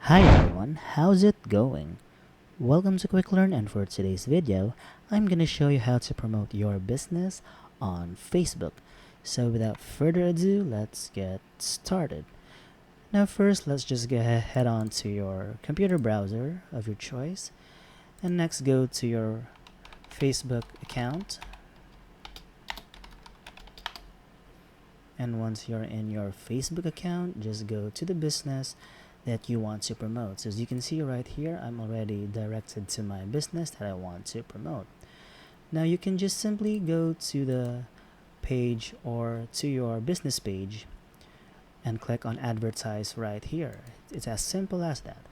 Hi everyone, how's it going? Welcome to Quick Learn, and for today's video, I'm gonna show you how to promote your business on Facebook. So without further ado, let's get started. Now first, let's just head on to your computer browser of your choice, and next go to your Facebook account. And once you're in your Facebook account, just go to the business that you want to promote. So as you can see right here, I'm already directed to my business that I want to promote. Now you can just simply go to the page or to your business page and click on advertise right here. It's as simple as that.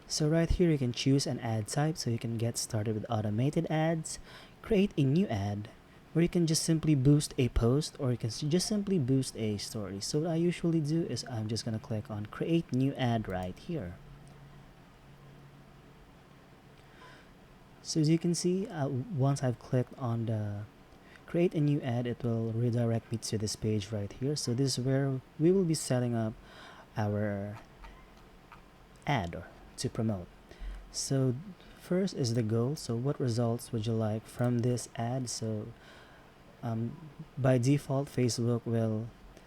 So right here you can choose an ad type, so you can get started with automated ads, create a new ad, or you can just simply boost a post, or you can just simply boost a story. So what I usually do is I'm just gonna click on create new ad right here. So as you can see, once I've clicked on the create a new ad, it will redirect me to this page right here. So this is where we will be setting up our ad to promote. So first is the goal. So what results would you like from this ad? So by default, Facebook will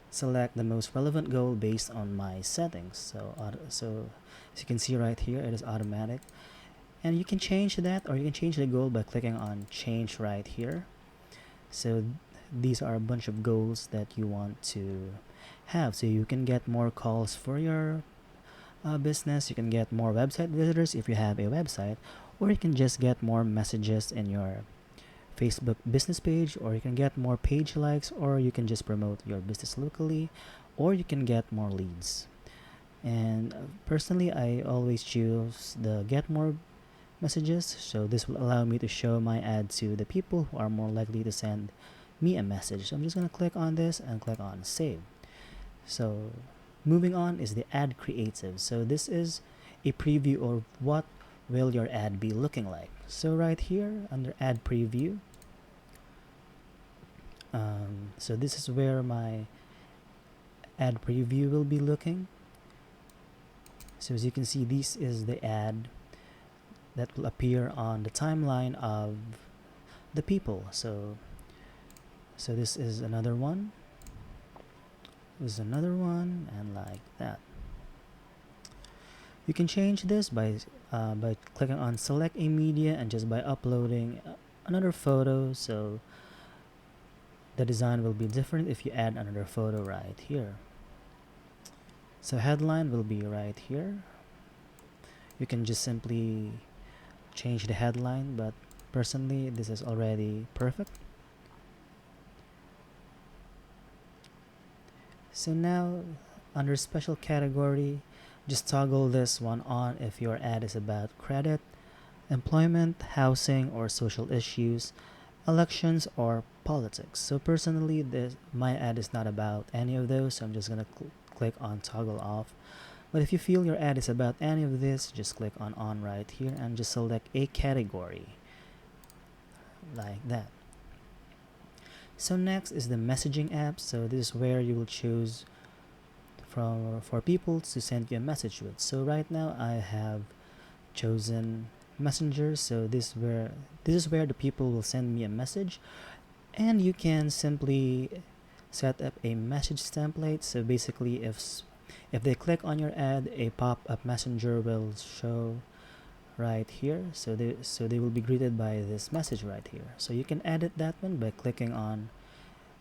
select the most relevant goal based on my settings. So as you can see right here, it is automatic, and you can change that, or you can change the goal by clicking on change right here. So these are a bunch of goals that you want to have, so you can get more calls for your business, you can get more website visitors if you have a website, or you can just get more messages in your Facebook business page, or you can get more page likes, or you can just promote your business locally, or you can get more leads. And personally, I always choose the get more messages, so this will allow me to show my ad to the people who are more likely to send me a message. So I'm just going to click on this and click on save. So moving on is the ad creative. So this is a preview of what will your ad be looking like. So right here under ad preview, so this is where my ad preview will be looking. So as you can see, this is the ad that will appear on the timeline of the people. So this is another one, this is another one, and like that. You can change this by clicking on select a media and just by uploading another photo. So the design will be different if you add another photo right here. So headline will be right here. You can just simply change the headline, but personally this is already perfect. So now under special category, just toggle this one on if your ad is about credit, employment, housing, or social issues, elections, or politics. So personally, my ad is not about any of those, so I'm just gonna click on toggle off. But if you feel your ad is about any of this, just click on right here and just select a category like that. So next is the messaging app. So this is where you will choose for people to send you a message with. So right now I have chosen Messenger. So this is where the people will send me a message, and you can simply set up a message template. So basically, if they click on your ad, a pop-up messenger will show right here. So they will be greeted by this message right here. So you can edit that one by clicking on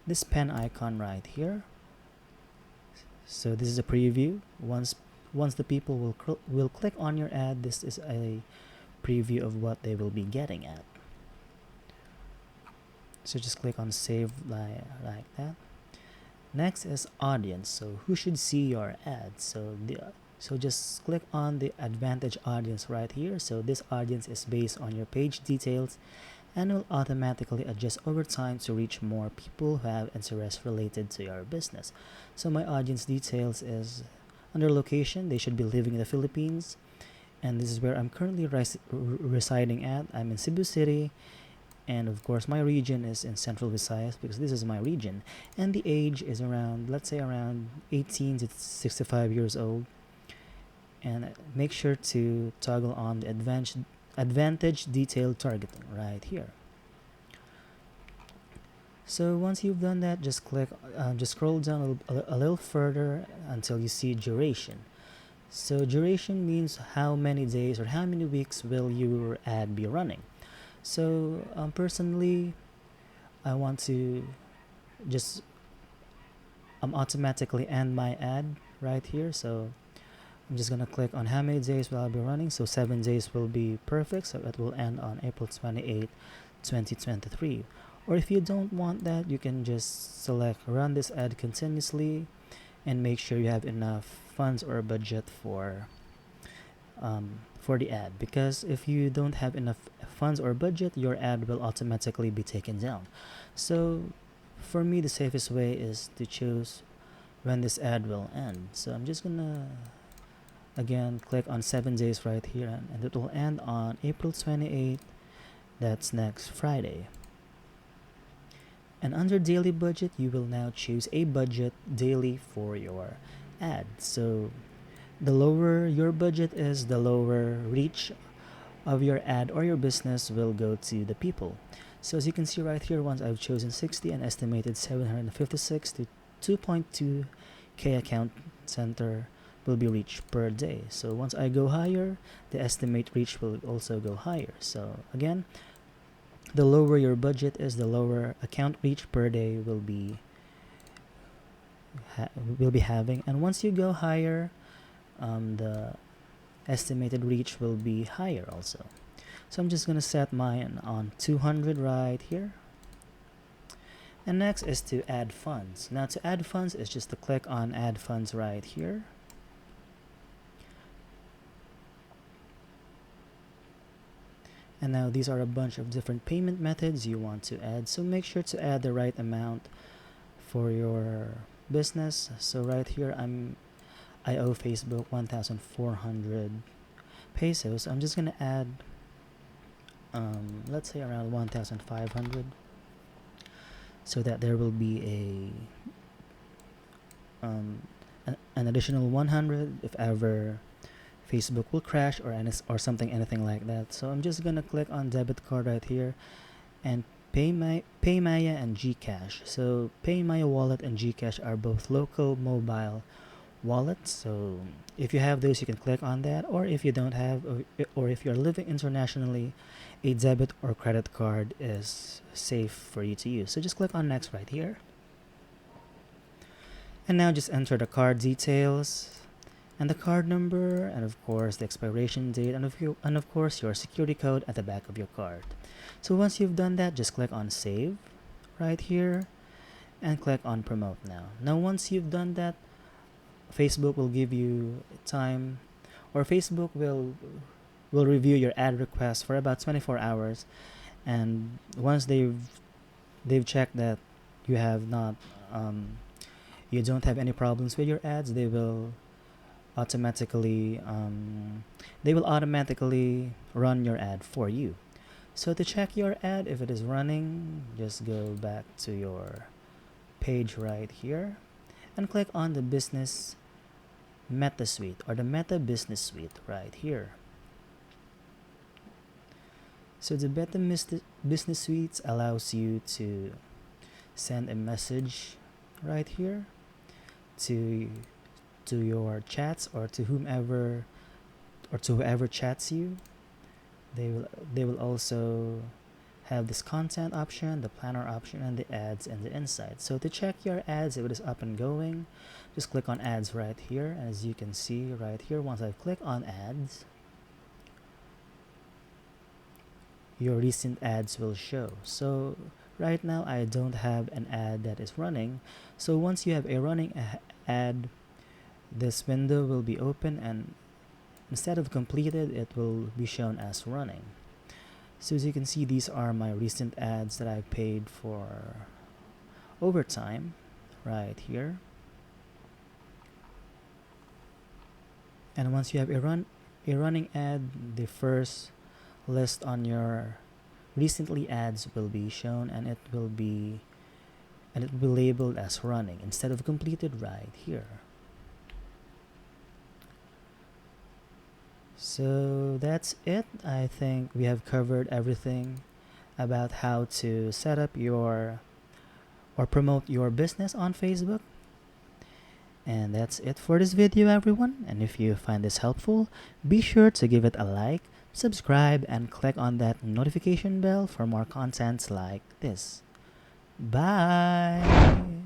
this pen icon right here. So this is a preview. Once the people will click on your ad, this is a preview of what they will be getting at. So just click on save like that. Next is audience. So who should see your ad? So just click on the advantage audience right here. So this audience is based on your page details and will automatically adjust over time to reach more people who have interests related to your business. So my audience details is under location. They should be living in the Philippines, and this is where I'm currently residing at. I'm in Cebu City, and of course my region is in Central Visayas because this is my region, and the age is around, let's say, around 18 to 65 years old. and make sure to toggle on the advantage detailed targeting right here. So once you've done that, just scroll down a little further until you see duration. So duration means how many days or how many weeks will your ad be running. So personally, I want to just automatically end my ad right here. So I'm just gonna click on how many days will I be running. So 7 days will be perfect. So it will end on April 28, 2023. Or if you don't want that, you can just select run this ad continuously and make sure you have enough funds or budget for the ad, because if you don't have enough funds or budget, your ad will automatically be taken down. So for me, the safest way is to choose when this ad will end. So I'm just gonna again click on 7 days right here, and it will end on April 28th. That's next Friday. And under daily budget, you will now choose a budget daily for your ad. So the lower your budget is, the lower reach of your ad or your business will go to the people. So as you can see right here, once I've chosen 60, an estimated 756 to 2.2k account center will be reached per day. So once I go higher, the estimate reach will also go higher. So again, the lower your budget is, the lower account reach per day will be having. And once you go higher, the estimated reach will be higher also. So I'm just gonna set mine on 200 right here. And next is to add funds. Now to add funds is just to click on add funds right here. And now these are a bunch of different payment methods you want to add. So make sure to add the right amount for your business. So right here, I owe Facebook 1,400 pesos. I'm just gonna add let's say around 1,500, so that there will be an additional 100 if ever Facebook will crash or something, anything like that. So I'm just gonna click on debit card right here and PayMaya and GCash. So PayMaya wallet and GCash are both local mobile wallets. So if you have those, you can click on that, or if you don't have, or if you're living internationally, a debit or credit card is safe for you to use. So just click on next right here. And now just enter the card details and the card number, and of course the expiration date, and of course your security code at the back of your card. So once you've done that, just click on save right here and click on promote now. Now once you've done that, Facebook will give you time, or Facebook will review your ad request for about 24 hours, and once they've checked that you have not you don't have any problems with your ads, they will automatically run your ad for you. So to check your ad if it is running, just go back to your page right here and click on the business Meta Suite, or the Meta Business Suite right here. So the Meta Business Suite allows you to send a message right here to your chats, or to whomever, or to whoever chats you. They will also have this content option, the planner option, and the ads and the insights. So to check your ads if it is up and going, just click on ads right here. As you can see right here, once I click on ads, your recent ads will show. So right now I don't have an ad that is running. So once you have a running ad, this window will be open, and instead of completed, it will be shown as running. So as you can see, these are my recent ads that I paid for overtime right here. And once you have a running ad, the first list on your recently ads will be shown, and it will be labeled as running instead of completed right here. So that's it. I think we have covered everything about how to set up your or promote your business on Facebook. And that's it for this video, everyone. And if you find this helpful, be sure to give it a like, subscribe, and click on that notification bell for more contents like this. Bye!